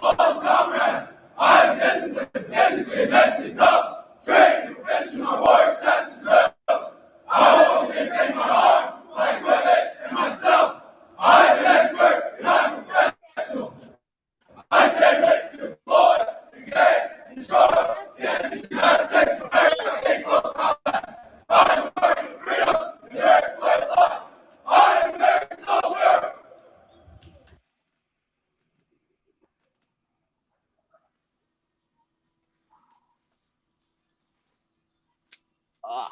Oh, comrade, I am disciplined, physically, mentally tough, trained, professional, warrior, tasks, and drills. I always maintain my arms, my equipment, and myself. I am an expert, and I am professional. I stand ready to deploy, engage, and destroy the enemy's United States of America in close combat. I am American freedom, and American way of life. I am an American soldier. Ah.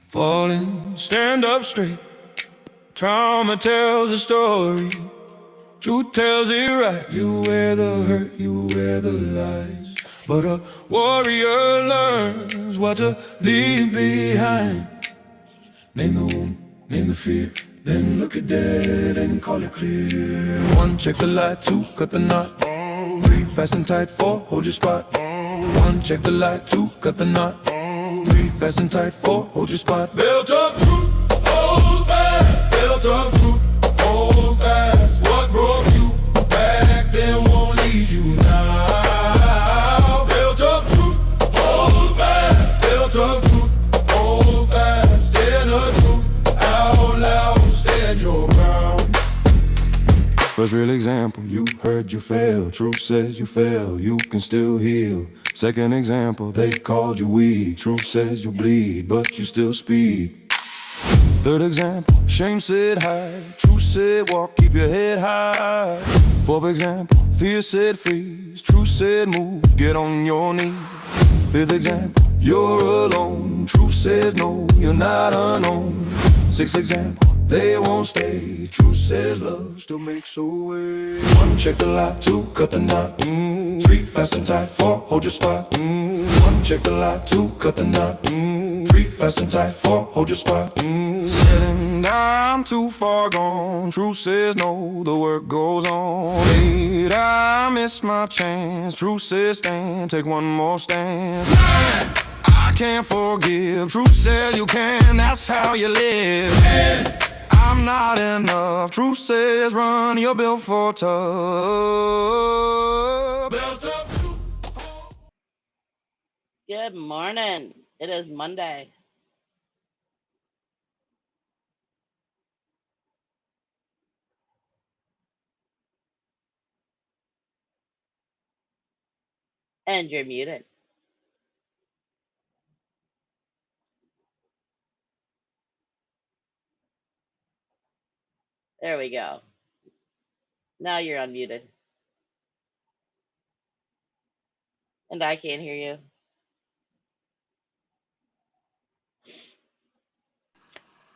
Falling, stand up straight. Trauma tells a story. Truth tells it right. You wear the hurt, you wear the lies. But a warrior learns what to leave behind. Name the wound, name the fear. Then look at dead and call it clear. 1, check the light. 2, cut the knot. 3, fast and tight. 4, hold your spot. 1, check the light. 2, cut the knot. 3, fast and tight. 4, hold your spot. Belt of truth, hold fast. Belt of truth, hold fast. What broke you back then won't lead you now. Belt of truth, hold fast. Belt of truth, hold fast. Stand the truth out loud. Stand your ground. First real example, you heard you fail. Truth says you fail, you can still heal. Second example, they called you weak. Truth says you bleed, but you still speak. Third example, shame said hide. Truth said walk, keep your head high. Fourth example, fear said freeze. Truth said move, get on your knees. Fifth example, you're alone. Truth says no, you're not unknown. Sixth example, they won't stay. Truth says love still makes a way. 1, check the light. 2, cut the knot. 3, fast and tight. 4, hold your spot. 1, check the light. 2, cut the knot. 3, fast and tight. 4, hold your spot. Said I'm too far gone. Truth says no, the work goes on. 8, I missed my chance. Truth says stand, take one more stand. 9, I can't forgive. Truth says you can, that's how you live. 10, I'm not enough. Truth says run, you're built for tough. Built of truth. Good morning. It is Monday. And you're muted. There we go. Now you're unmuted. And I can't hear you.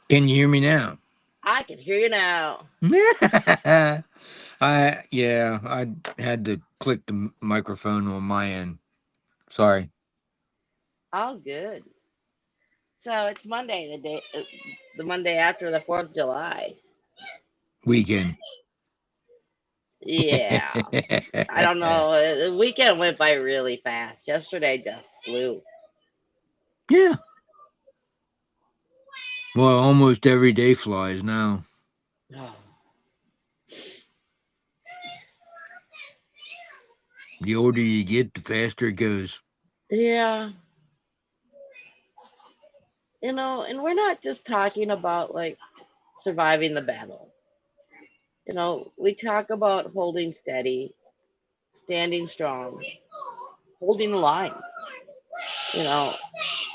Can you hear me now? I can hear you now. I had to click the microphone on my end. Sorry. All good. So it's Monday, the Monday after the 4th of July. Weekend. Yeah. I don't know. The weekend went by really fast. Yesterday just flew. Yeah. Well, almost every day flies now. Oh. The older you get, the faster it goes. Yeah. And we're not just talking about like surviving the battle. We talk about holding steady, standing strong, holding the line, you know,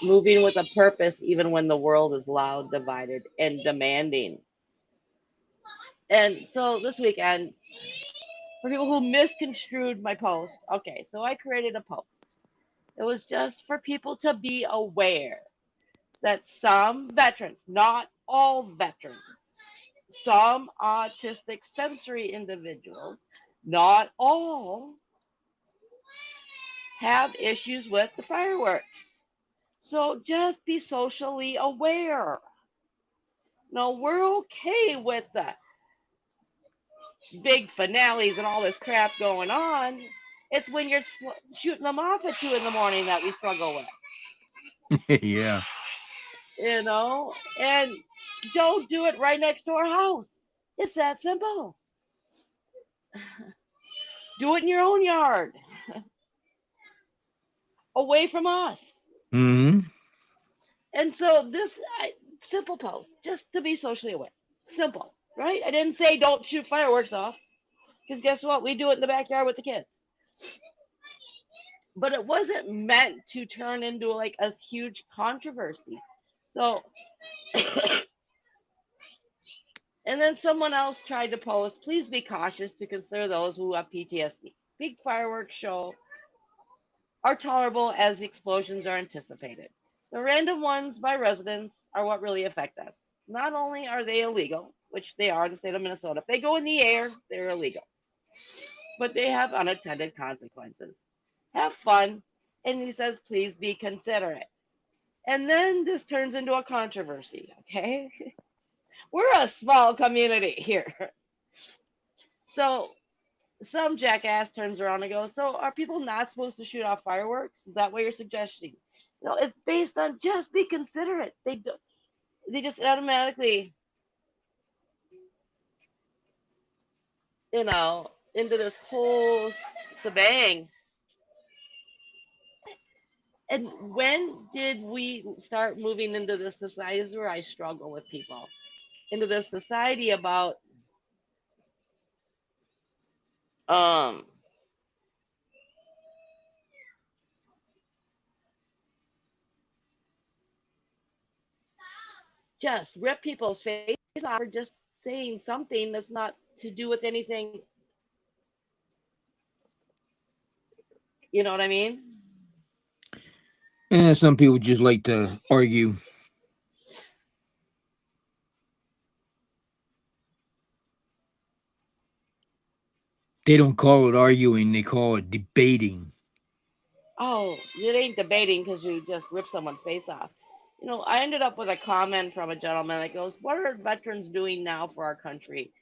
moving with a purpose even when the world is loud, divided, and demanding. And so this weekend, for people who misconstrued my post, okay, so I created a post. It was just for people to be aware that some veterans, not all veterans, some autistic sensory individuals, not all, have issues with the fireworks. So just be socially aware. No, we're okay with the big finales and all this crap going on. It's when you're shooting them off at 2 in the morning that we struggle with, Yeah. and don't do it right next to our house. It's that simple. Do it in your own yard, away from us. Hmm. And so simple post, just to be socially aware. Simple, right? I didn't say don't shoot fireworks off, because guess what? We do it in the backyard with the kids. But it wasn't meant to turn into like a huge controversy. So, and then someone else tried to post, please be cautious to consider those who have PTSD. Big fireworks show are tolerable as the explosions are anticipated. The random ones by residents are what really affect us. Not only are they illegal, which they are in the state of Minnesota, if they go in the air, they're illegal, but they have unintended consequences. Have fun. And he says, please be considerate. And then this turns into a controversy, okay? We're a small community here. So some jackass turns around and goes, so are people not supposed to shoot off fireworks? Is that what you're suggesting? It's based on just be considerate. They just automatically, into this whole shebang. And when did we start moving into this society? This is where I struggle with people. Into this society about um just rip people's faces off for just saying something that's not to do with anything. You know what I mean? And some people just like to argue. They don't call it arguing, they call it debating. Oh, it ain't debating because you just rip someone's face off. I ended up with a comment from a gentleman that goes, what are veterans doing now for our country?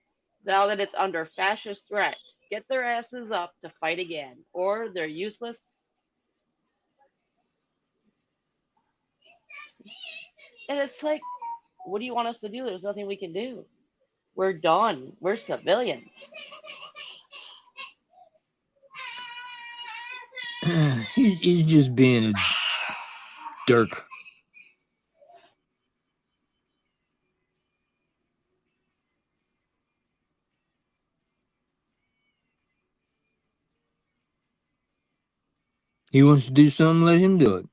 Now that it's under fascist threat, get their asses up to fight again, or they're useless. And it's like, what do you want us to do? There's nothing we can do. We're done. We're civilians. He's just being a dirk. He wants to do something, let him do it.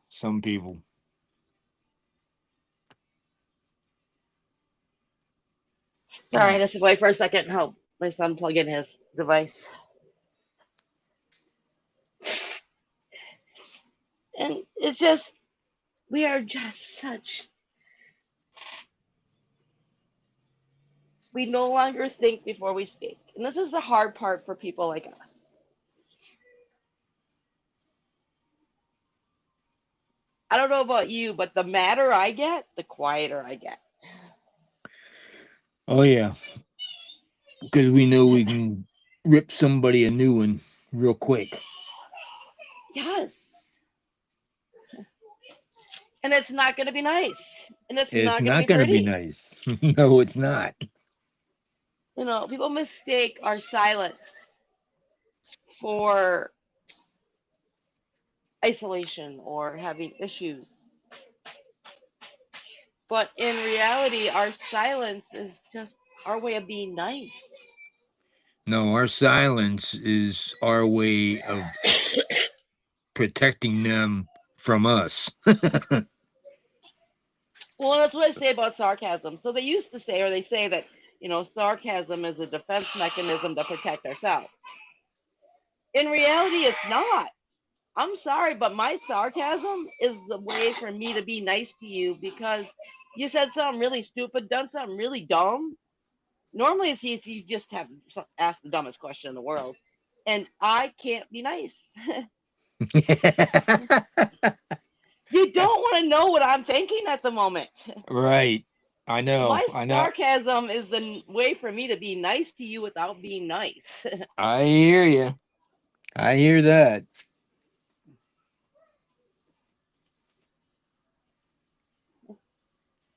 Some people. Sorry, I just wait for a second and help my son plug in his device. And it's just, we are just we no longer think before we speak. And this is the hard part for people like us. I don't know about you, but the madder I get, the quieter I get. Oh yeah, because we know we can rip somebody a new one real quick. Yes. And it's not going to be nice. And it's It's not going to not be going to be pretty. nice. No, it's not. People mistake our silence for isolation or having issues. But in reality, our silence is just our way of being nice. No, our silence is our way of protecting them from us. Well, that's what I say about sarcasm. So they used to say, or they say that, sarcasm is a defense mechanism to protect ourselves. In reality, it's not. I'm sorry, but my sarcasm is the way for me to be nice to you because you said something really stupid, done something really dumb. Normally, it's easy. You just have asked the dumbest question in the world, and I can't be nice. You don't want to know what I'm thinking at the moment. Right. I know. My I know. sarcasm is the way for me to be nice to you without being nice. I hear you. I hear that.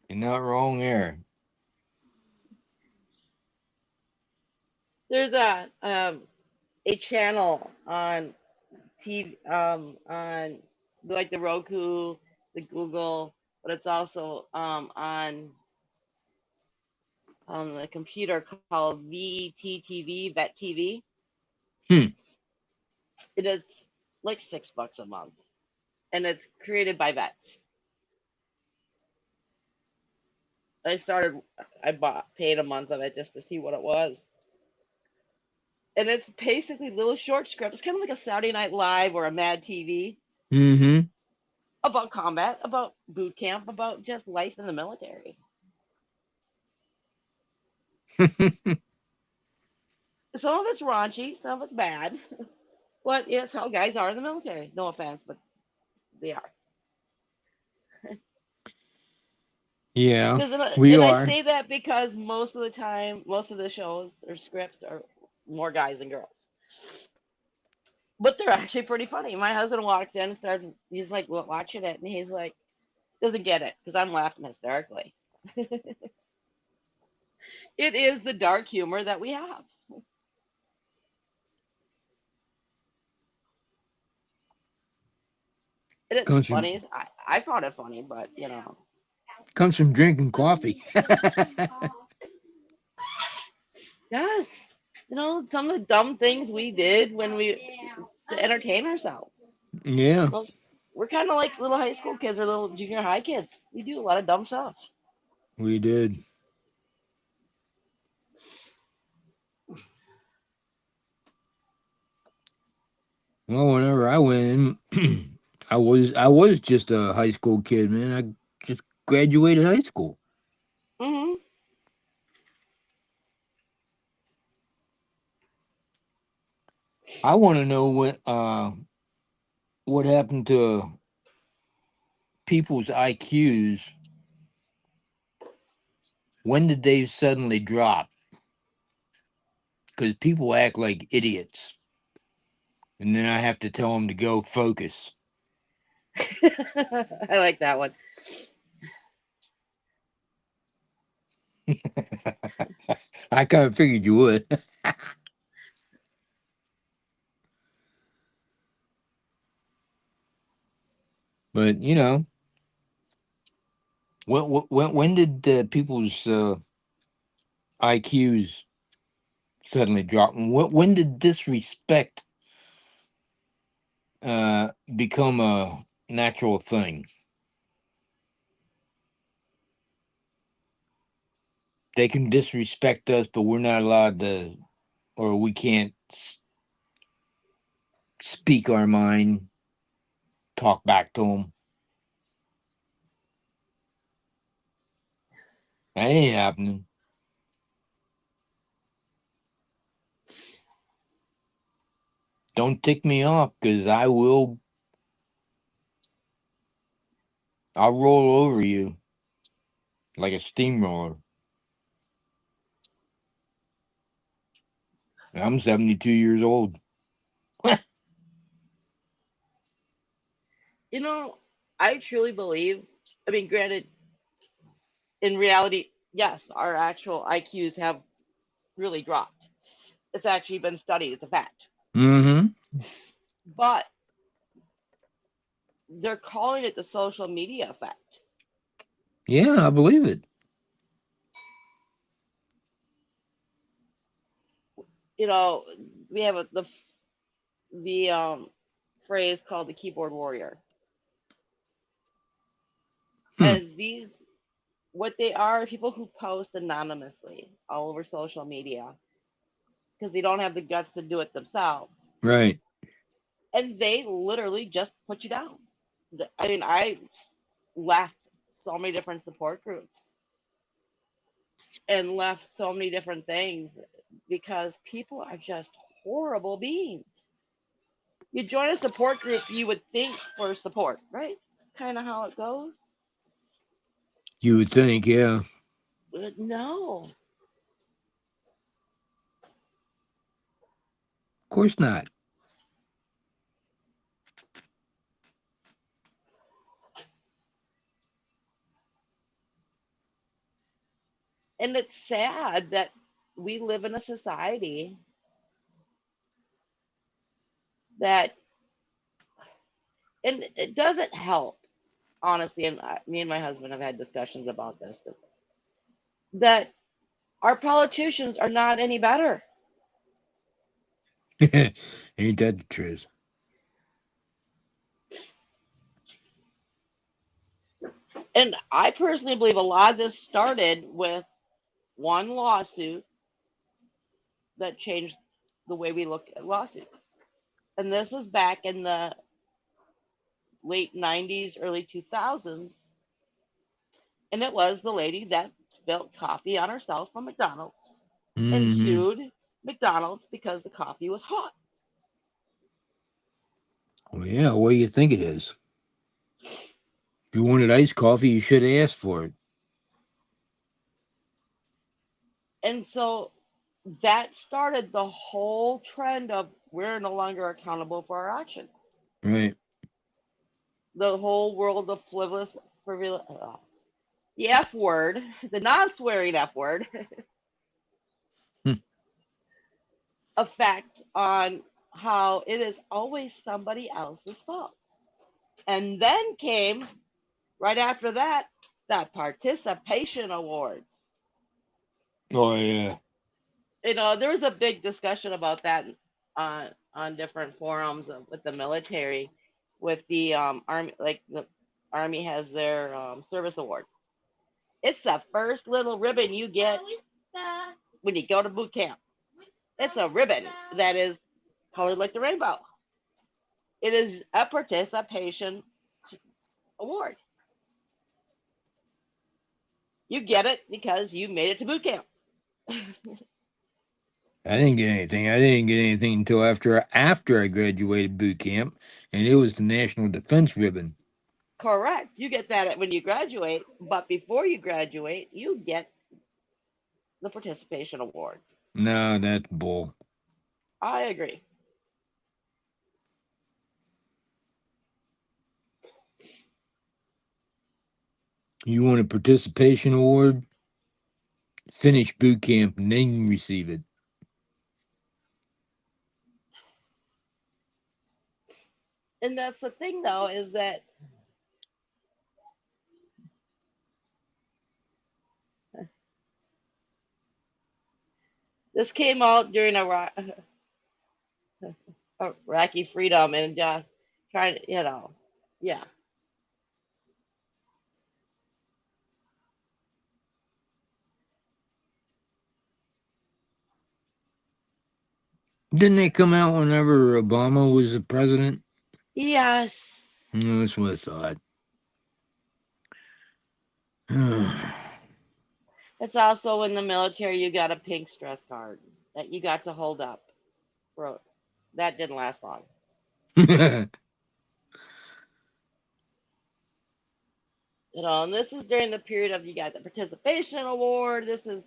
You're not wrong there. There's a channel on TV on like the Roku, the Google, but it's also on the computer called VETTV, Vet TV. Hmm. It is like $6 a month, and it's created by vets. I started, I paid a month of it just to see what it was, and it's basically little short scripts, kind of like a Saturday Night Live or a Mad TV Mm-hmm. about combat, about boot camp, about just life in the military. Some of it's raunchy, some of it's bad, but it's how guys are in the military. No offense, but they are. Yeah, Because we and I are. say that because most of the time, most of the shows or scripts are more guys than girls, but they're actually pretty funny. My husband walks in and starts. He's like, "Well, watching it," and he's like, doesn't get it because I'm laughing hysterically. It is the dark humor that we have, and it's Comes from funny. I found it funny, but comes from drinking coffee. yes, some of the dumb things we did when we to entertain ourselves. Yeah, Most, we're kind of like little high school kids or little junior high kids. We do a lot of dumb stuff. we did. Well, whenever I went in, I was just a high school kid, man. I just graduated high school. Hmm. I want to know what happened to people's IQs. When did they suddenly drop? Because people act like idiots, and then I have to tell them to go focus. I like that one. I kind of figured you would, but when did people's IQs suddenly drop? And when did disrespect become a natural thing? They can disrespect us, but we're not allowed to, or we can't speak our mind, talk back to them. That ain't happening. Don't tick me off, because I will. I'll roll over you like a steamroller. And I'm 72 years old. You know, I truly believe. I mean, granted, in reality, yes, our actual IQs have really dropped. It's actually been studied. It's a fact. Mm-hmm. But they're calling it the social media effect. Yeah, I believe it. You know, we have the phrase called the keyboard warrior, Hmm. and these what they are people who post anonymously all over social media because they don't have the guts to do it themselves. Right. and they literally just put you down. I mean, I left so many different support groups and left so many different things because people are just horrible beings. You join a support group, you would think for support, right? That's kind of how it goes. You would think, yeah. But no. Of course not. And it's sad that we live in a society that, and it doesn't help, honestly. And me and my husband have had discussions about this, that our politicians are not any better. Ain't that the truth? And I personally believe a lot of this started with one lawsuit that changed the way we look at lawsuits. And this was back in the late 90s, early 2000s. And it was the lady that spilled coffee on herself from McDonald's and Mm-hmm. sued McDonald's because the coffee was hot. Well, yeah, what do you think it is? If you wanted iced coffee, you should have asked for it. And so that started the whole trend of we're no longer accountable for our actions. Right. The whole world of frivolous, the F word, the non swearing F word, Hmm. effect on how it is always somebody else's fault. And then came, right after that, the participation awards. Oh, yeah. There was a big discussion about that on different forums with the military, with the army. Like the army has their service award. It's the first little ribbon you get when you go to boot camp. It's a ribbon that is colored like the rainbow. It is a participation award. You get it because you made it to boot camp. I didn't get anything. I didn't get anything until after I graduated boot camp, and it was the National Defense Ribbon. Correct. You get that when you graduate, but before you graduate, you get the participation award. No, that's bull. I agree. You want a participation award? Finish boot camp and then you receive it. And that's the thing, though, is that this came out during Iraqi freedom and just trying to, yeah. Didn't they come out whenever Obama was the president? Yes. No, that's what I thought. It's also in the military, you got a pink stress card that you got to hold up. Bro, that didn't last long. And this is during the period of you got the participation award. This is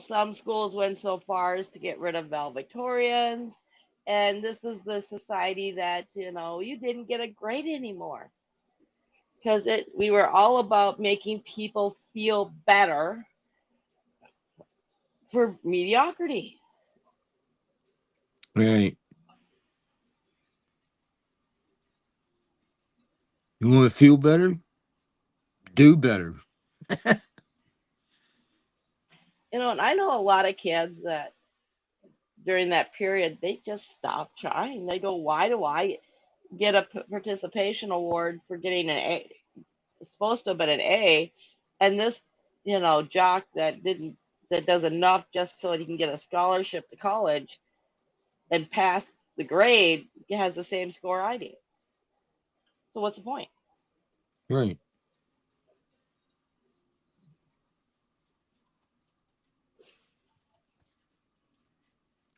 some schools went so far as to get rid of valedictorians. And this is the society that, you didn't get a grade anymore. Because we were all about making people feel better for mediocrity. Right. You want to feel better? Do better. And I know a lot of kids that during that period, they just stop trying. They go, why do I get a participation award for getting an A? It's supposed to have been an A, and this, jock that does enough just so he can get a scholarship to college and pass the grade has the same score I do. So what's the point? Right.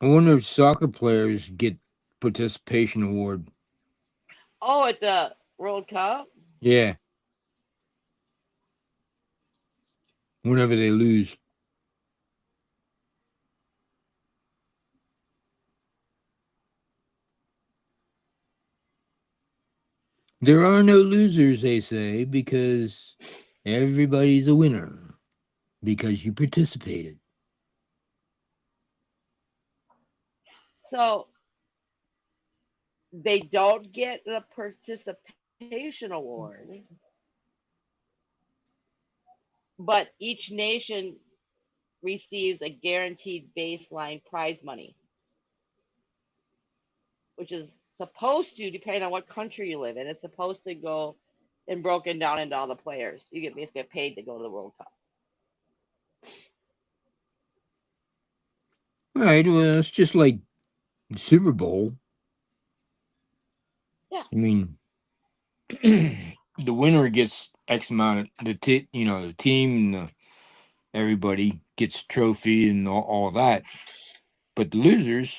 I wonder if soccer players get participation award. Oh, at the World Cup? Yeah, whenever they lose. There are no losers, they say, because everybody's a winner because you participated. So they don't get a participation award, but each nation receives a guaranteed baseline prize money, which is supposed to, depending on what country you live in, it's supposed to go and broken down into all the players. You get basically paid to go to the World Cup. Right, well, it's just like the Super Bowl. Yeah, I mean, the winner gets X amount of the team, and everybody gets a trophy and all that. But the losers,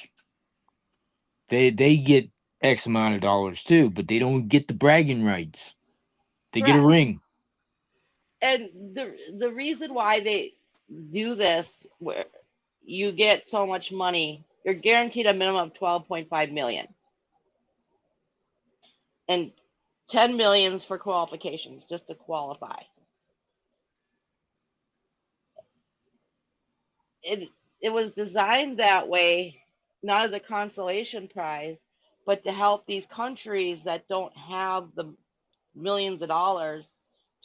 they get X amount of dollars too, but they don't get the bragging rights. They get a correct. ring. And the reason why they do this, where you get so much money, you're guaranteed a minimum of 12.5 million, and 10 millions for qualifications just to qualify. It it was designed that way, not as a consolation prize, but to help these countries that don't have the millions of dollars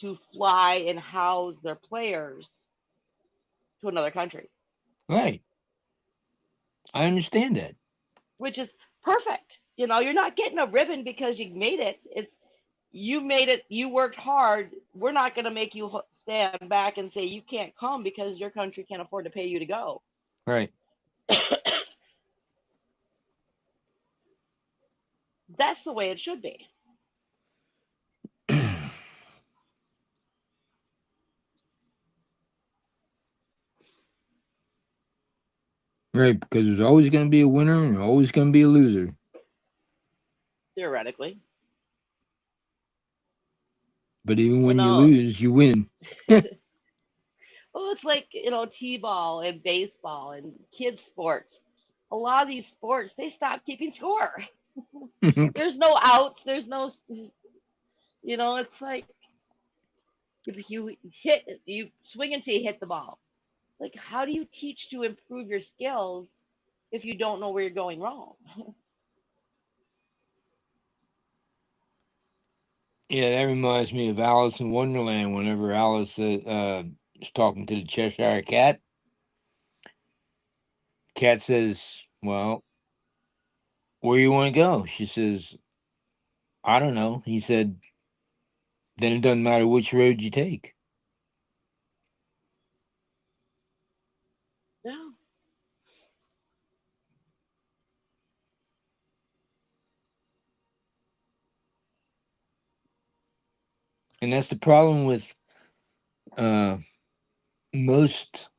to fly and house their players to another country, Right. I understand that. which is perfect. You're not getting a ribbon because you made it. It's you made it, you worked hard. We're not going to make you stand back and say you can't come because your country can't afford to pay you to go. Right. That's the way it should be. Right, because there's always going to be a winner and always going to be a loser. Theoretically. But even Well, when you no. lose, you win. Well, it's like, t-ball and baseball and kids sports. A lot of these sports, they stop keeping score. There's no outs. There's no, it's like you swing until you hit the ball. Like, how do you teach to improve your skills if you don't know where you're going wrong? Yeah, that reminds me of Alice in Wonderland. Whenever Alice is talking to the Cheshire Cat, Cat says, "Well, where you want to go?" She says, "I don't know." He said, "Then it doesn't matter which road you take." No. And that's the problem with uh, most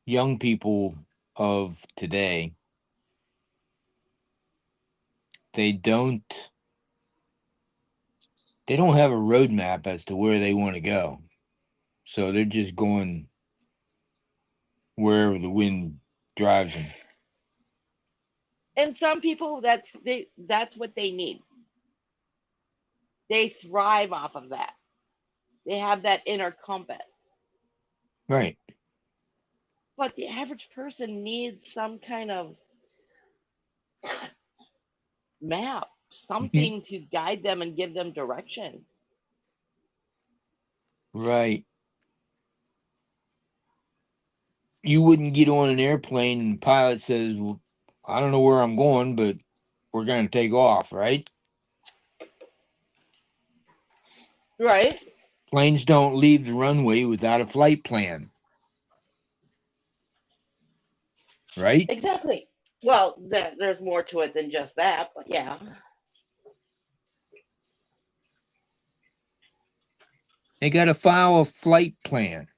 young people of today. They don't they don't have a roadmap as to where they want to go. So they're just going wherever the wind drives them. And some people that's what they need. They thrive off of that. They have that inner compass. Right. But the average person needs some kind of map, something to guide them and give them direction. Right. You wouldn't get on an airplane and the pilot says, "Well, I don't know where I'm going, but we're going to take off," right? Right? Planes don't leave the runway without a flight plan, right? Exactly. Well, there's more to it than just that, but yeah. They got to file a flight plan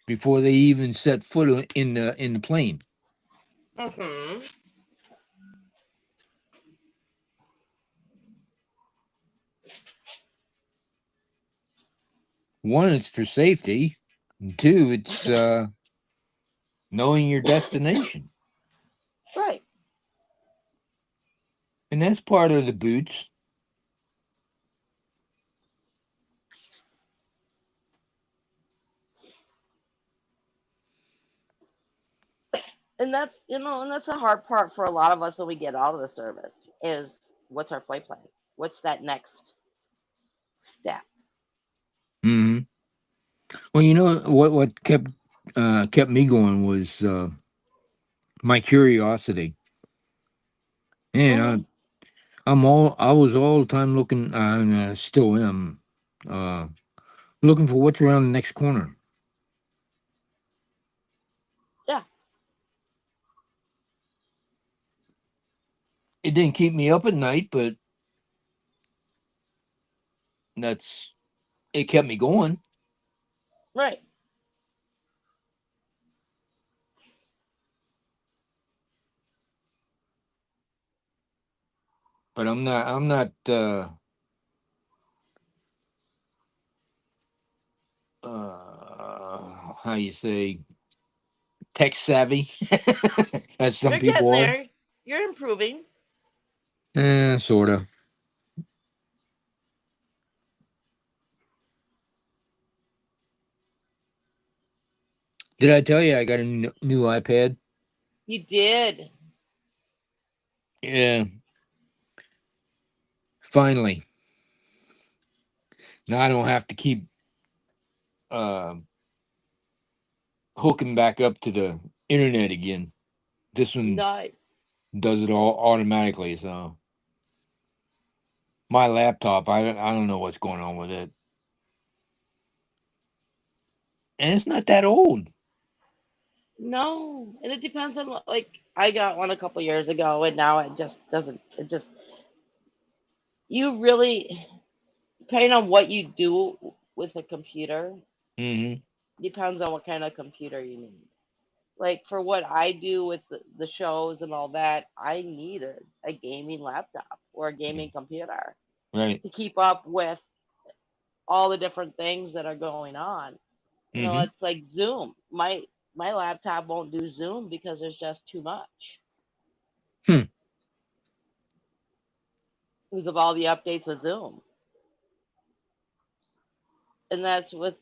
before they even set foot in the plane. Hmm. One, it's for safety. And two, it's knowing your destination, Right. and that's part of the boots. And that's the hard part for a lot of us when we get out of the service is what's our flight plan? What's that next step? Hmm. Well, you know what kept me going was my curiosity. And Hmm. I was all the time looking, and still am, uh, looking for what's around the next corner. Yeah. It didn't keep me up at night, but that's it kept me going. Right. But I'm not how you say tech savvy as some You're people getting are. there. You're improving. Sort of. Did I tell you I got a new iPad? You did. Yeah, finally. Now I don't have to keep uh, hooking back up to the internet again. This one Nice. does it all automatically. So my laptop, I don't know what's going on with it, and it's not that old. No, and it depends on like I got one a couple years ago, and now it just doesn't. It just you really depending on what you do with a computer Hmm. depends on what kind of computer you need. Like for what I do with the shows and all that, I need a gaming laptop or a gaming computer Right. to keep up with all the different things that are going on. Hmm. It's like Zoom. My laptop won't do Zoom because there's just too much Hmm. because of all the updates with Zoom. And that's with,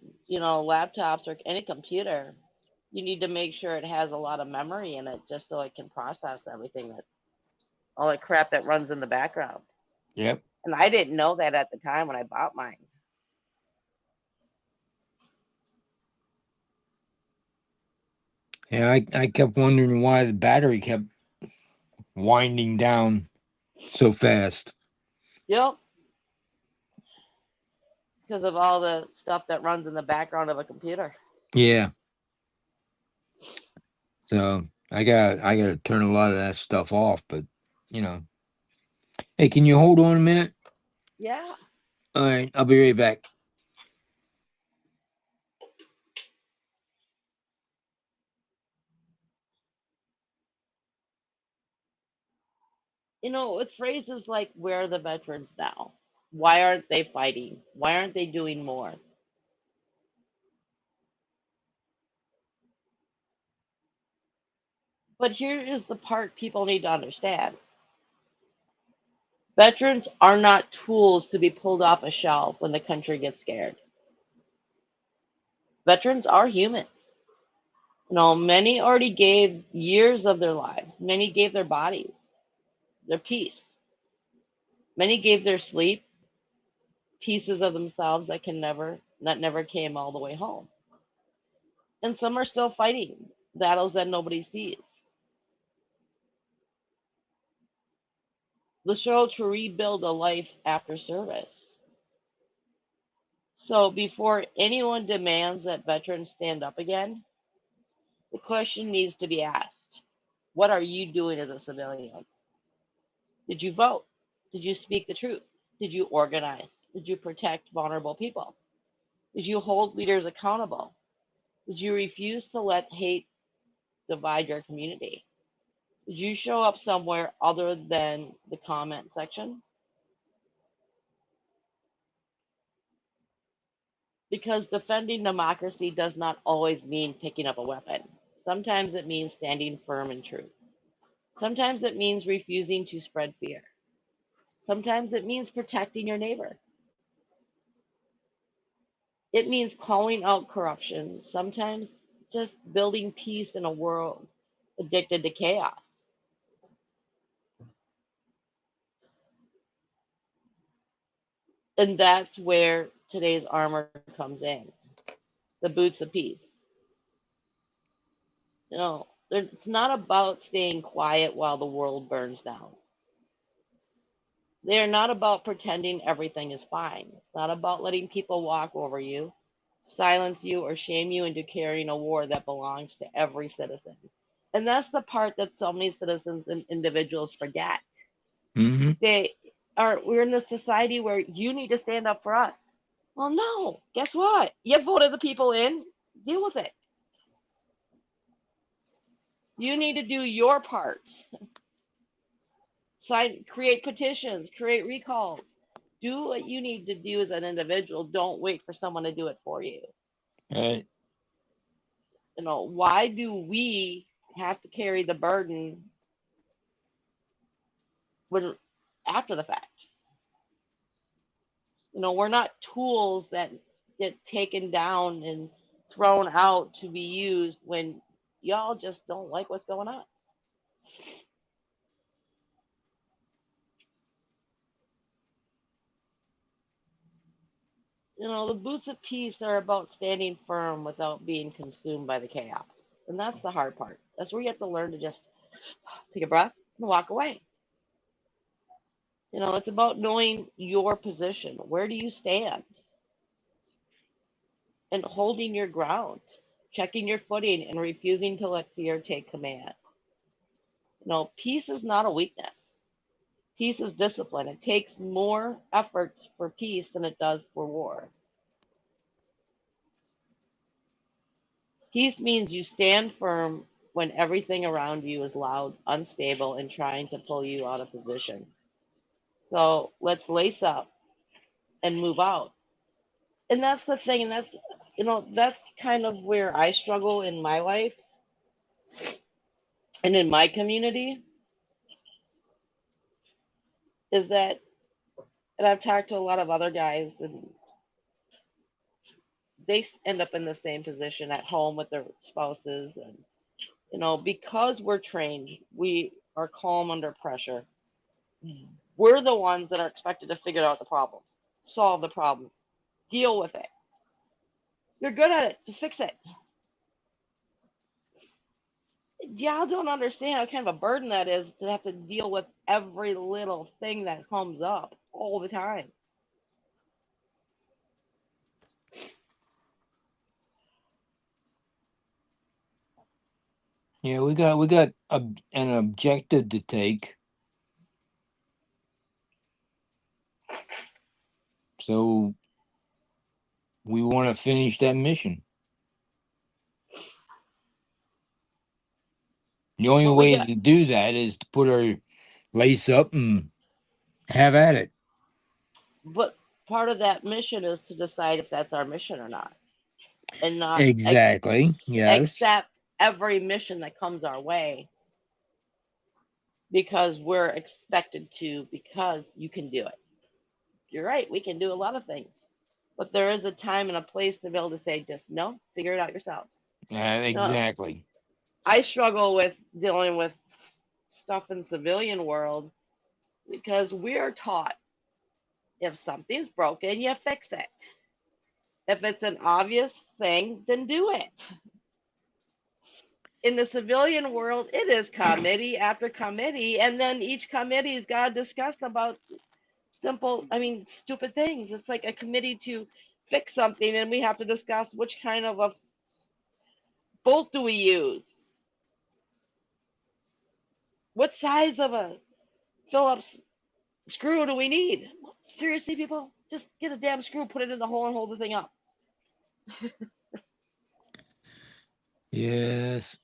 laptops or any computer. You need to make sure it has a lot of memory in it just so it can process everything that all that crap that runs in the background. Yep. And I didn't know that at the time when I bought mine. Yeah, I kept wondering why the battery kept winding down so fast. Yep, because of all the stuff that runs in the background of a computer. Yeah. So I got to turn a lot of that stuff off. But you know, hey, can you hold on a minute? Yeah. All right, I'll be right back. With phrases like, where are the veterans now? Why aren't they fighting? Why aren't they doing more? But here is the part people need to understand: veterans are not tools to be pulled off a shelf when the country gets scared. Veterans are humans. Many already gave years of their lives, many gave their bodies, their peace, many gave their sleep, pieces of themselves that never came all the way home. And some are still fighting battles that nobody sees. The show to rebuild a life after service. So before anyone demands that veterans stand up again, the question needs to be asked: What are you doing as a civilian? Did you vote? Did you speak the truth? Did you organize? Did you protect vulnerable people? Did you hold leaders accountable? Did you refuse to let hate divide your community? Did you show up somewhere other than the comment section? Because defending democracy does not always mean picking up a weapon. Sometimes it means standing firm in truth. Sometimes it means refusing to spread fear. Sometimes it means protecting your neighbor. It means calling out corruption. Sometimes just building peace in a world addicted to chaos. And that's where today's armor comes in, the boots of peace. You know, it's not about staying quiet while the world burns down. They're not about pretending everything is fine. It's not about letting people walk over you, silence you, or shame you into carrying a war that belongs to every citizen. And that's the part that so many citizens and individuals forget. Mm-hmm. We're in this society where you need to stand up for us. Well, no. Guess what? You voted the people in. Deal with it. You need to do your part. Create petitions, create recalls. Do what you need to do as an individual. Don't wait for someone to do it for you. Right. You know, why do we have to carry the burden when after the fact? You know, we're not tools that get taken down and thrown out to be used when y'all just don't like what's going on. You know, the boots of peace are about standing firm without being consumed by the chaos. And that's the hard part. That's where you have to learn to just take a breath and walk away. You know, it's about knowing your position. Where do you stand? And holding your ground, checking your footing, and refusing to let fear take command. You know, peace is not a weakness. Peace is discipline. It takes more effort for peace than it does for war. Peace means you stand firm when everything around you is loud, unstable, and trying to pull you out of position. So let's lace up and move out. And that's the thing, and that's kind of where I struggle in my life and in my community is that, and I've talked to a lot of other guys, and they end up in the same position at home with their spouses, and because we're trained, we are calm under pressure. We're the ones that are expected to figure out the problems, solve the problems, deal with it. You're good at it, so fix it. Y'all don't understand how kind of a burden that is to have to deal with every little thing that comes up all the time. Yeah, we got an objective to take. So we want to finish that mission. The only But we way got, to do that is to put our lace up and have at it. but part of that mission is to decide if that's our mission or not, and not Exactly. Yes. accept every mission that comes our way because we're expected to, because you can do it. You're right, we can do a lot of things. But there is a time and a place to be able to say, just no, figure it out yourselves. No, Exactly. I struggle with dealing with stuff in civilian world because we're taught if something's broken, you fix it. If it's an obvious thing, then do it. In the civilian world, it is committee after committee, and then each committee's got to discuss about stupid things. It's like a committee to fix something, and we have to discuss which kind of a bolt do we use. What size of a Phillips screw do we need? Seriously, people, just get a damn screw, put it in the hole, and hold the thing up. Yes.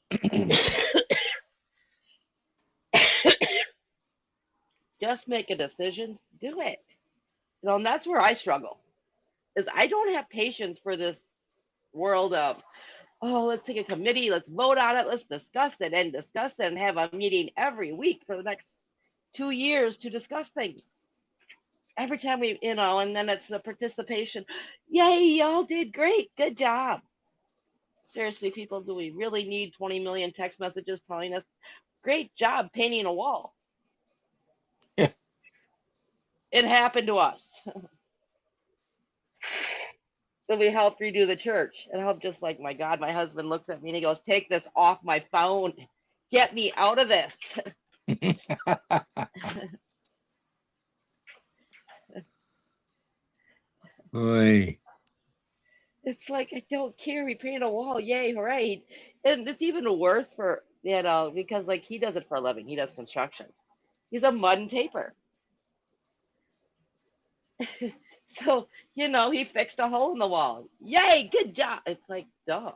Just make a decision, do it. And that's where I struggle. Is I don't have patience for this world of, oh, let's take a committee, let's vote on it, let's discuss it and have a meeting every week for the next 2 years to discuss things. Every time and then it's the participation. Yay, y'all did great. Good job. Seriously, people, do we really need 20 million text messages telling us, great job painting a wall? It happened to us. So we helped redo the church. And I'm just like, my God, my husband looks at me and he goes, take this off my phone. Get me out of this. Boy. It's like, I don't care. We painted a wall. Yay, hooray. And it's even worse for, because like he does it for a living. He does construction. He's a mud and taper. So, he fixed a hole in the wall. Yay, good job. It's like, duh.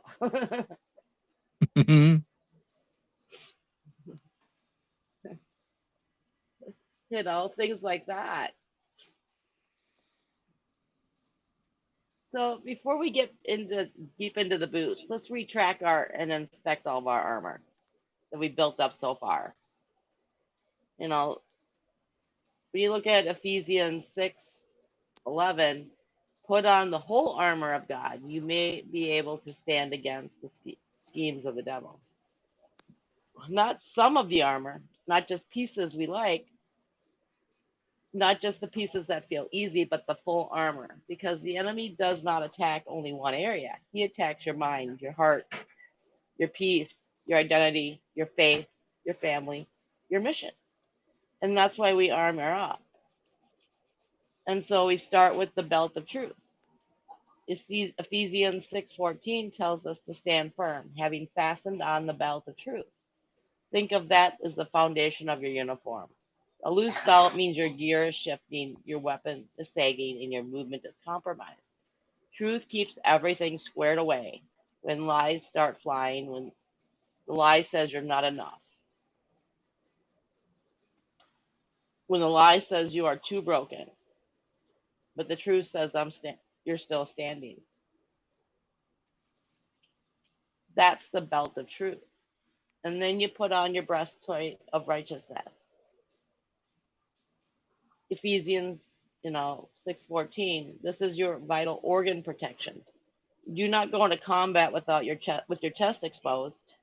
Things like that. So before we get deep into the boots, let's retrack and inspect all of our armor that we built up so far. You know, when you look at Ephesians 6:11, put on the whole armor of God. You may be able to stand against the schemes of the devil. Not some of the armor, not just pieces we like, not just the pieces that feel easy, but the full armor. Because the enemy does not attack only one area, he attacks your mind, your heart, your peace, your identity, your faith, your family, your mission. And that's why we armor up. And so we start with the belt of truth. You see, Ephesians 6:14 tells us to stand firm, having fastened on the belt of truth. Think of that as the foundation of your uniform. A loose belt means your gear is shifting, your weapon is sagging, and your movement is compromised. Truth keeps everything squared away. When lies start flying, when the lie says you're not enough, when the lie says you are too broken, but the truth says you're still standing. That's the belt of truth. And then you put on your breastplate of righteousness. Ephesians, 6:14. This is your vital organ protection. Do not go into combat without with your chest exposed.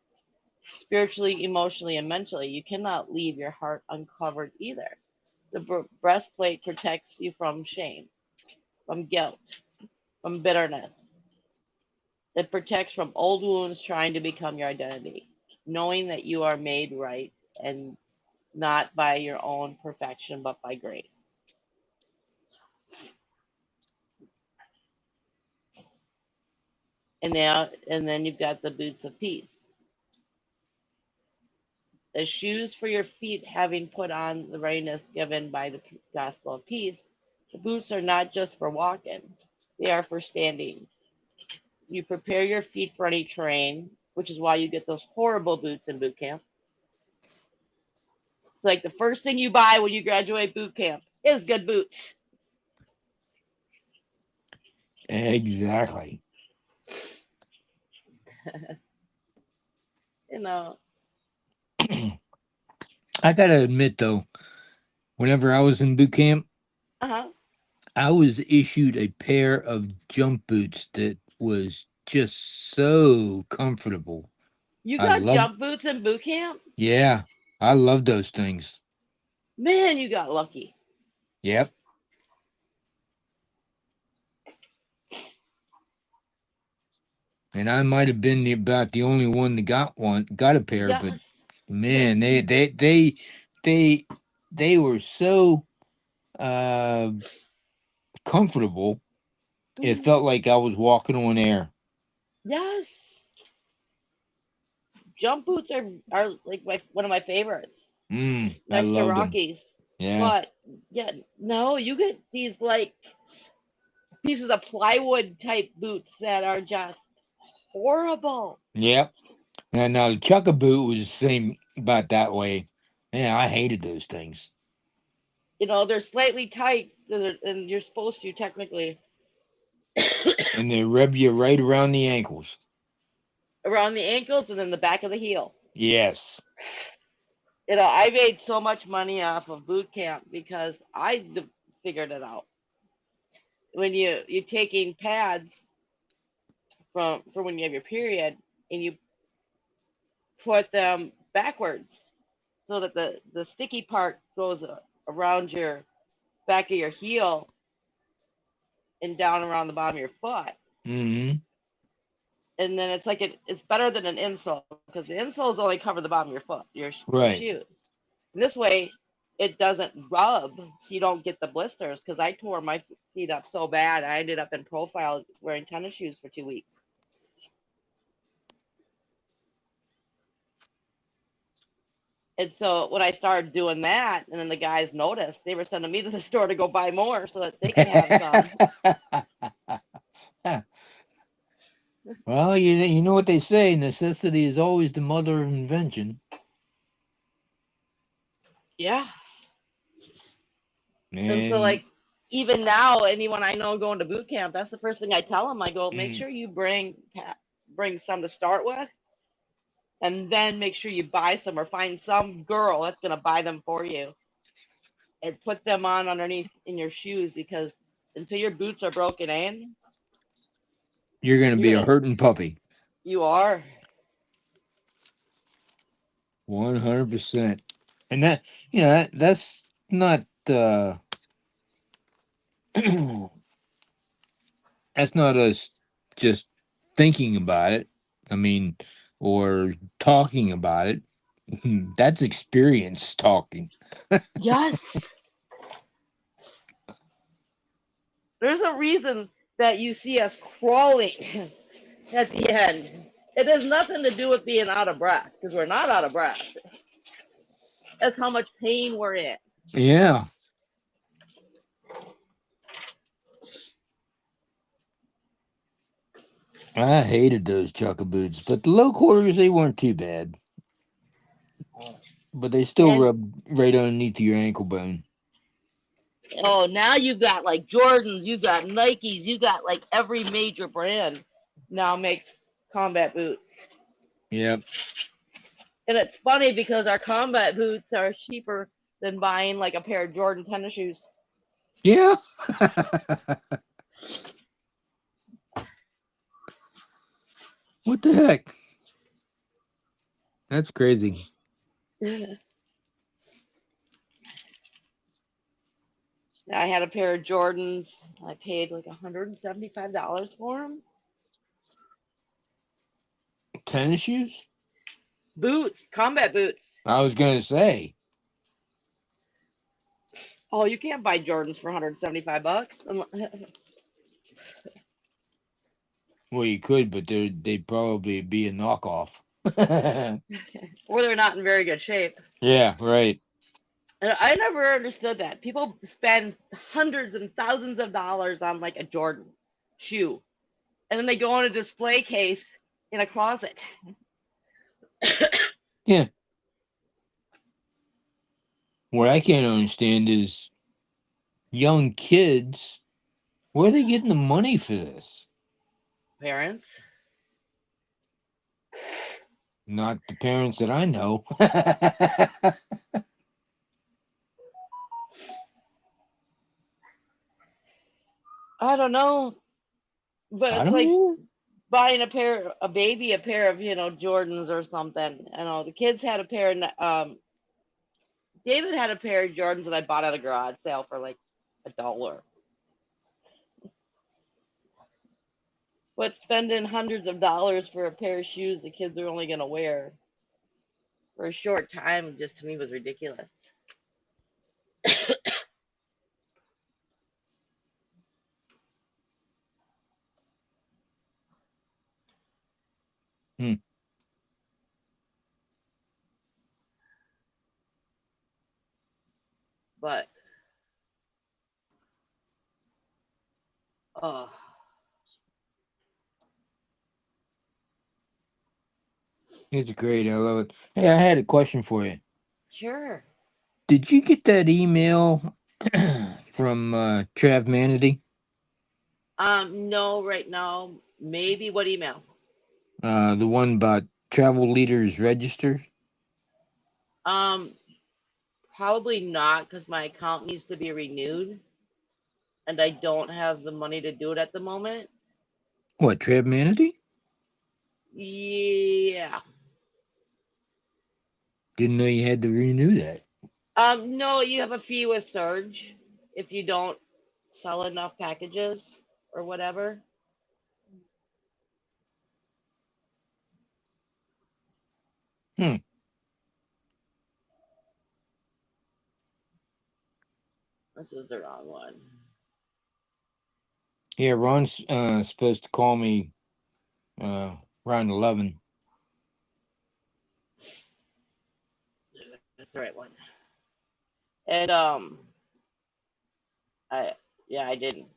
Spiritually, emotionally, and mentally, you cannot leave your heart uncovered either. The breastplate protects you from shame, from guilt, from bitterness. It protects from old wounds trying to become your identity, knowing that you are made right and not by your own perfection, but by grace. And then you've got the boots of peace. The shoes for your feet, having put on the readiness given by the gospel of peace. The boots are not just for walking, they are for standing. You prepare your feet for any terrain, which is why you get those horrible boots in boot camp. It's like the first thing you buy when you graduate boot camp is good boots. Exactly. you know, I gotta admit though, whenever I was in boot camp, uh-huh. I was issued a pair of jump boots that was just so comfortable. You I got love, jump boots in boot camp? yeah, I love those things. Man, you got lucky. Yep. And I might have been about the only one that got a pair, but Yes. Yes. man, they they were so uh comfortable. It Mhm. felt like I was walking on air. Yes. Jump boots are like one of my favorites. I next to love them. Rockies. Yeah. But yeah, no, you get these like pieces of plywood type boots that are just horrible. Yep. And now the Chukka boot was the same about that way. Yeah, I hated those things. You know, they're slightly tight, and you're supposed to technically And they rub you right around the ankles. around the ankles and then the back of the heel. Yes. You know, I made so much money off of boot camp because figured it out. When you're taking pads from for when you have your period and you put them backwards so that the sticky part goes around your back of your heel and down around the bottom of your foot. Mm-hmm. And then it's like it's better than an insole because the insoles only cover the bottom of your foot, your Right. shoes. And this way, it doesn't rub, so you don't get the blisters. Because I tore my feet up so bad, I ended up in profile wearing tennis shoes for 2 weeks. And so when I started doing that, and then the guys noticed, they were sending me to the store to go buy more so that they could have some. Well, you know what they say, necessity is always the mother of invention. Yeah. And so And like even now, anyone I know going to boot camp, that's the first thing I tell them. I go, make mm, sure you bring some to start with, and then make sure you buy some or find some girl that's gonna buy them for you and put them on underneath in your shoes because until your boots are broken in, you're gonna you're be a gonna hurting puppy. you are. 100%. And that that's not that's not us just thinking about it. I mean, or talking about it. That's experience talking. Yes. There's a reason that you see us crawling at the end. It has nothing to do with being out of breath because we're not out of breath. That's how much pain we're in. Yeah. I hated those chukka boots, but the low quarters they weren't too bad. But they still And rub right underneath your ankle bone. oh, now you've got like Jordans, you got Nikes, you got like every major brand now makes combat boots. Yep. And it's funny because our combat boots are cheaper than buying like a pair of Jordan tennis shoes. Yeah. What the heck? That's crazy. I had a pair of Jordans. I paid like $175 for them. Tennis shoes? Boots, combat boots. I was gonna say. Oh, you can't buy Jordans for $175. Well, you could, but they'd probably be a knockoff. Or they're not in very good shape. Yeah, right. And I never understood that. People spend hundreds and thousands of dollars on like a Jordan shoe, and then they go in a display case in a closet. Yeah. What I can't understand is young kids, where are they getting the money for this? Parents. Not the parents that I know. I don't know, but I it's don't like know. buying a baby, a pair of Jordans or something. You know, the kids had a pair. David had a pair of Jordans that I bought at a garage sale for like $1. But spending hundreds of dollars for a pair of shoes the kids are only gonna wear for a short time just to me was ridiculous. Hmm. Oh, It's great. I love it. Hey, I had a question for you. sure. Did you get that email from Trav Manity? No, right now. Maybe what email? The one about travel leaders register? Um, Probably not because my account needs to be renewed and I don't have the money to do it at the moment. What, Trav Manity? Yeah. Didn't know you had to renew that. No, you have a fee with Surge if you don't sell enough packages or whatever. Hmm. This is the wrong one. Yeah, Ron's supposed to call me uh, around 11. That's the right one. And I yeah, I didn't.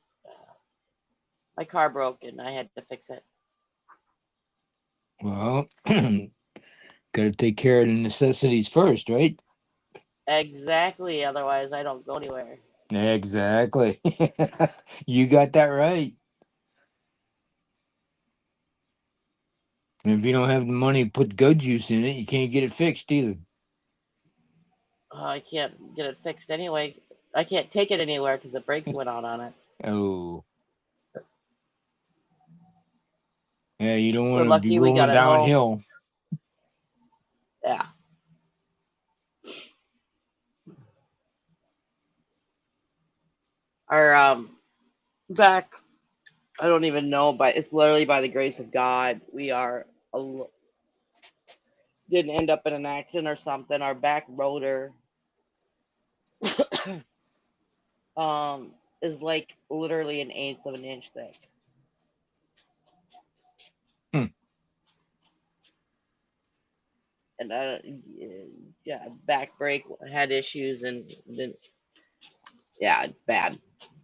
My car broke and I had to fix it. Well, gotta take care of the necessities first, right? Exactly. Otherwise, I don't go anywhere. Exactly. You got that right. And if you don't have the money to put goat juice in it, you can't get it fixed either. I can't get it fixed anyway. I can't take it anywhere because the brakes went out on it. Oh, yeah, you don't We're want to be lucky we got rolling it home. downhill. Yeah. Our back, I don't even know, but it's literally by the grace of God. We are didn't end up in an accident or something. Our back rotor is like literally an eighth of an inch thick. Hmm. And yeah, back brake had issues and then yeah, it's bad.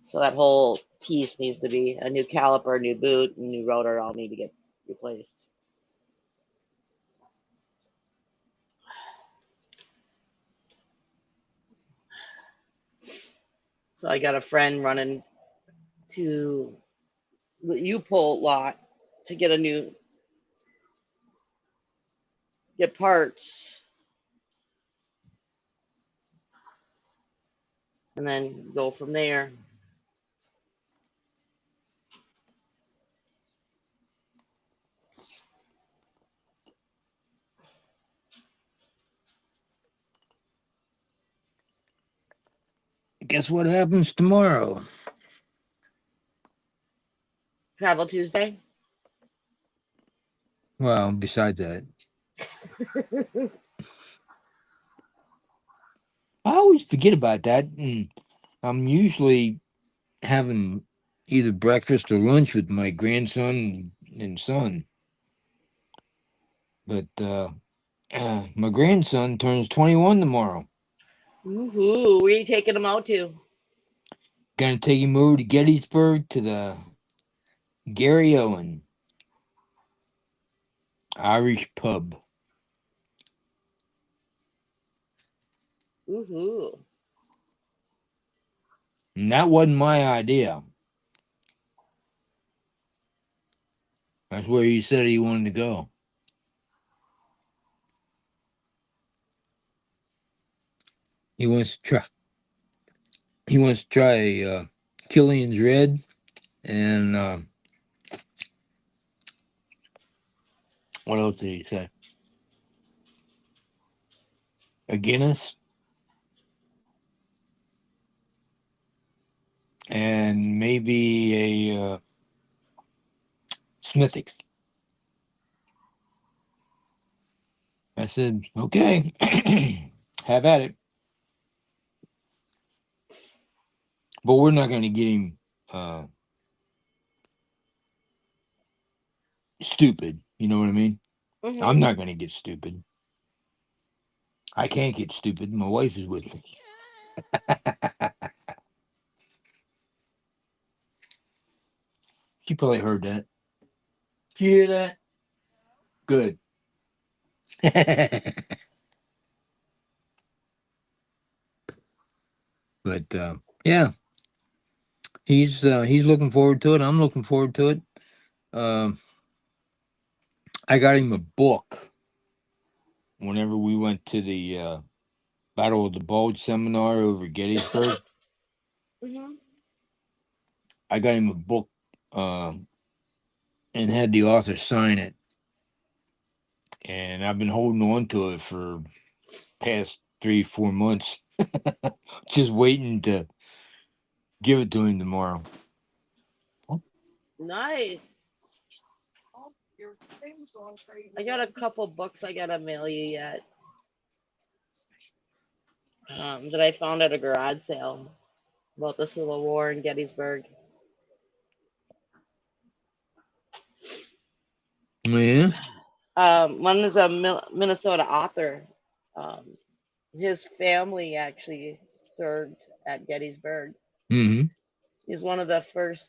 So that whole piece needs to be a new caliper, new boot, and new rotor all need to get replaced. So I got a friend running to the U-Pull lot to get a new get parts and then go from there. Guess what happens tomorrow? Travel Tuesday. Well, besides that, I always forget about that. And I'm usually having either breakfast or lunch with my grandson and son. But my grandson turns 21 tomorrow. Woohoo! Where are you taking them out to? Gonna take him over to Gettysburg to the Gary Owen Irish pub. Woohoo! And that wasn't my idea. That's where he said he wanted to go. He wants to try. He wants to try Killian's Red and what else did he say? A Guinness and maybe a Smithwick's. I said, okay, have at it. But we're not going to get him uh, stupid. You know what I mean? I'm Mhm. not going to get stupid. I can't get stupid. My wife is with me. She probably heard that. Did you hear that? Good. But yeah, he's looking forward to it. I'm looking forward to it. Um, I got him a book whenever we went to the Battle of the Bulge seminar over Gettysburg. Hmm. I got him a book um, and had the author sign it, and I've been holding on to it for past 3 4 months, just waiting to give it to him tomorrow. Nice. I got a couple books I gotta mail you yet. That I found at a garage sale about the Civil War in Gettysburg. Yeah. One is a Minnesota author. Um, his family actually served at Gettysburg. Mm-hmm. He's one of the first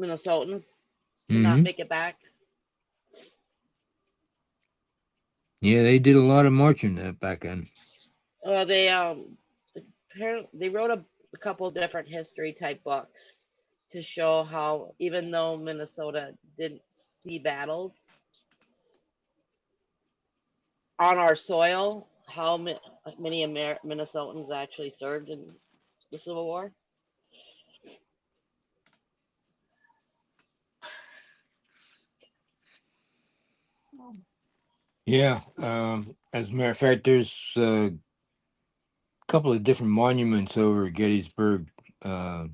Minnesotans to not Mm-hmm. make it back. Yeah, they did a lot of marching that back then. They apparently they wrote a couple different history type books to show how even though Minnesota didn't see battles on our soil, how many Minnesotans actually served in the Civil War. Yeah. As a matter of fact, there's a couple of different monuments over at Gettysburg uh,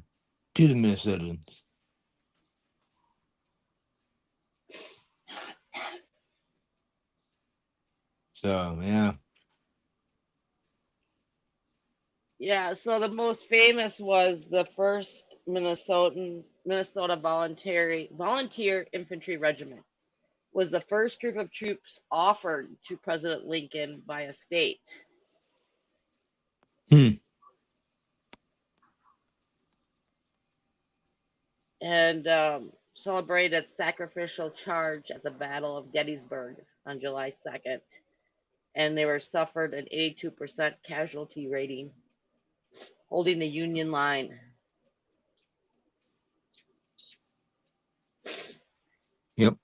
to the Minnesotans. So yeah. Yeah, so the most famous was the first Minnesota volunteer infantry regiment was the first group of troops offered to President Lincoln by a state Hmm. and celebrated its sacrificial charge at the Battle of Gettysburg on July 2nd. And they were suffered an 82% casualty rating, holding the Union line. Yep.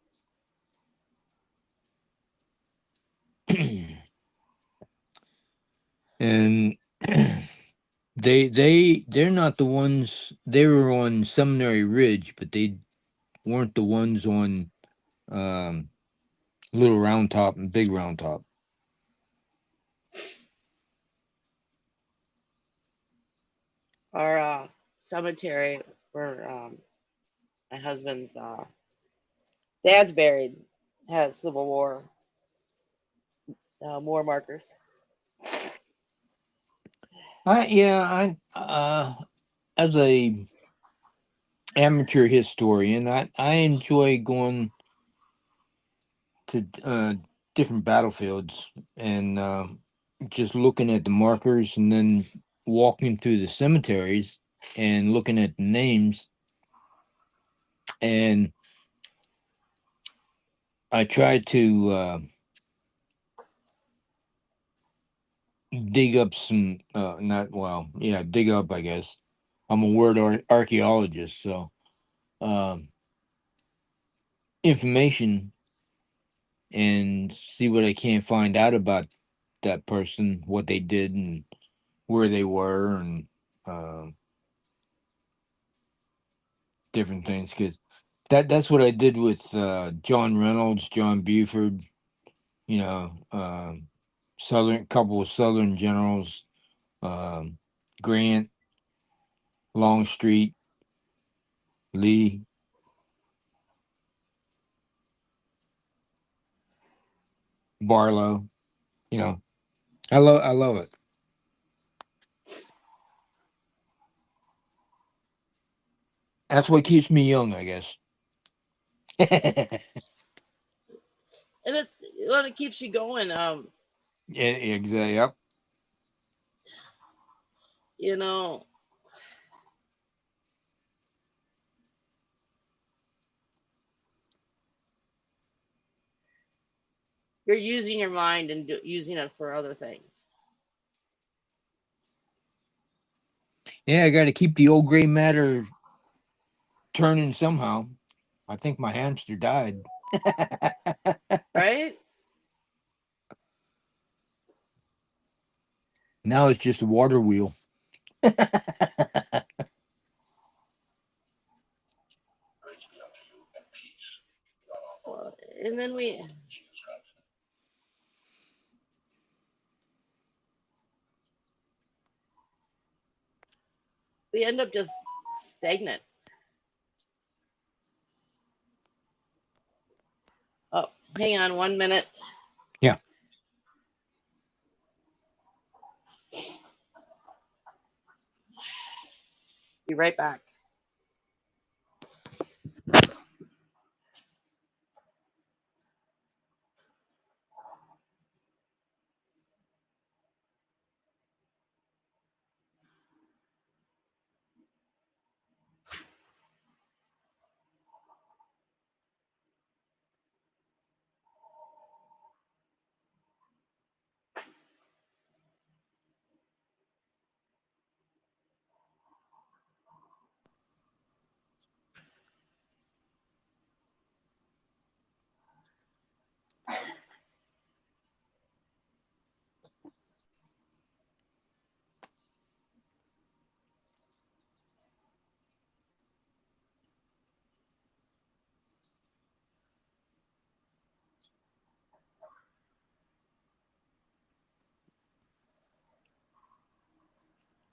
And they're not the ones. They were on Seminary Ridge, but they weren't the ones on um, Little Round Top and Big Round Top. Our cemetery where my husband's dad's buried has Civil War war markers. I as a amateur historian, I enjoy going to different battlefields and just looking at the markers and then walking through the cemeteries and looking at the names, and I try to dig up some not well yeah dig up, I guess. I'm a word archaeologist, so um, information, and see what I can find out about that person, what they did, and where they were, and uh, different things. Because that's what I did with John Reynolds, John Buford. You know, Southern couple of Southern generals, um, Grant, Longstreet, Lee, Barlow. You know, I love it. That's what keeps me young, I guess. And it keeps you going. Yeah, exactly. Yep. You know, you're using your mind and using it for other things. Yeah, I got to keep the old gray matter turning somehow. I think my hamster died. Right? Now it's just a water wheel. Well, and then we end up just stagnant. Oh, hang on 1 minute. Yeah. Be right back.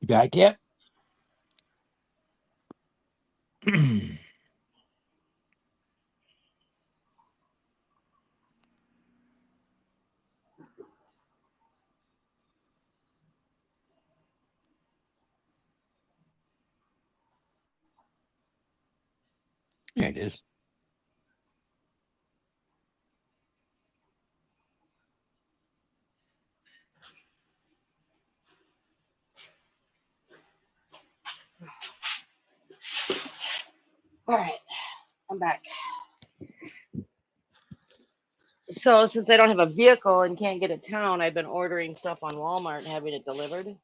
You back yet? Yeah, it is. All right, I'm back. So since I don't have a vehicle and can't get to town, I've been ordering stuff on Walmart and having it delivered.